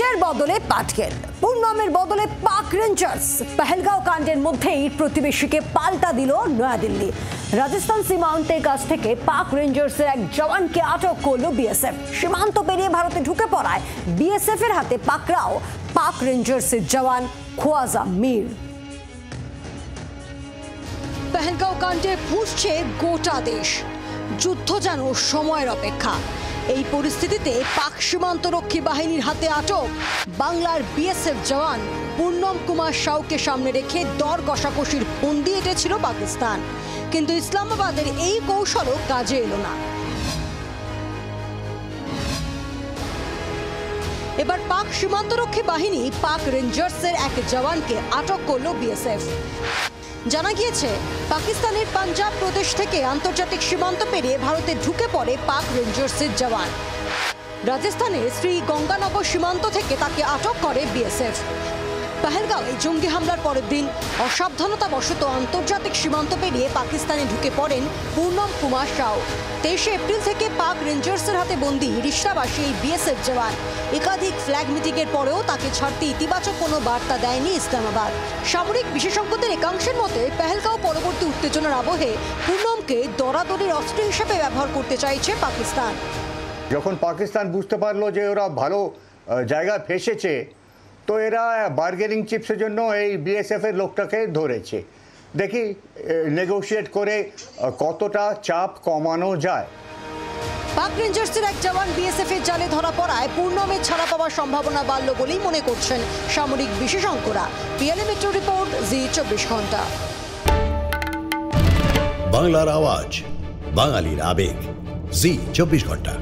পুলিশের বদলে পাটকেল, পুনমের বদলে পাক রেঞ্জার্স। পহেলগাঁও কাণ্ডের মধ্যেই প্রতিবেশীকে পাল্টা দিল নয়াদিল্লি। রাজস্থান সীমান্তের কাছ থেকে পাক রেঞ্জার্সের এক জওয়ানকে আটক করল বিএসএফ। সীমান্ত পেরিয়ে ভারতে ঢুকে পড়ায় বিএসএফ এর হাতে পাকড়াও পাক রেঞ্জার্সের জওয়ান খোয়াজা মীর। পহেলগাঁও কাণ্ডে ফুঁসছে গোটা দেশ, যুদ্ধ যেন সময়ের অপেক্ষা। এই পরিস্থিতিতে পাক সীমান্তরক্ষী বাহিনীর হাতে আটক বাংলার বিএসএফ জওয়ান পূর্ণম কুমার সাউকে সামনে রেখে দর কষাকষির ফন্দি এঁটেছিল পাকিস্তান। কিন্তু ইসলামাবাদের এই কৌশলও কাজে এলো না। এবার পাক সীমান্তরক্ষী বাহিনী পাক রেঞ্জার্সের এক জওয়ানকে আটক করল বিএসএফ। জানা গিয়েছে, পাকিস্তানের পাঞ্জাব প্রদেশ থেকে আন্তর্জাতিক সীমান্ত পেরিয়ে ভারতে ঢুকে পড়ে পাক রেঞ্জার্সের জওয়ান। রাজস্থানের শ্রী গঙ্গানগর সীমান্ত থেকে তাকে আটক করে বিএসএফ। পহেলগাঁওয়ে জঙ্গি হামলার পরের দিন অসাবধানতাবশত আন্তর্জাতিক সীমান্ত পেরিয়ে পাকিস্তানে ঢুকে পড়েন পূর্ণম কুমার সাউ। 23 এপ্রিল থেকে পাক রেঞ্জার্সের হাতে বন্দী রিশরাবাসী এই বিএসএফ জওয়ান। একাধিক ফ্ল্যাগ মিটিংয়ের পরেও তাকে ছাড়তে ইতিবাচক কোনো বার্তা দেয়নি ইসলামাবাদ। সামরিক বিশেষজ্ঞদের একাংশের মতে, পহেলগাঁও পরবর্তী উত্তেজনার আবহে পূর্ণমকে দরাদরির অস্ত্র হিসেবে ব্যবহার করতে চাইছে পাকিস্তান। যখন পাকিস্তান বুঝতে পারলো যে ওরা ভালো জায়গা ফেসেছে, তো এরা বার্গেনিং চিপসের জন্য এই বিএসএফ এর লোকটাকে ধরেছে। দেখি নেগোশিয়েট করে কতটা চাপ কমানো যায়। পাক রেঞ্জার্সের এক জওয়ান বিএসএফ এর জালে ধরা পড়ায় পূর্ণমের ছাড়া পাওয়ার সম্ভাবনা বাড়ল বলেই মনে করছেন সামরিক বিশেষজ্ঞরা। পিএলএ মেট্রো রিপোর্ট, জি 24 ঘন্টা। বাংলার আওয়াজ, বাঙালির আবেগ, জি 24 ঘন্টা।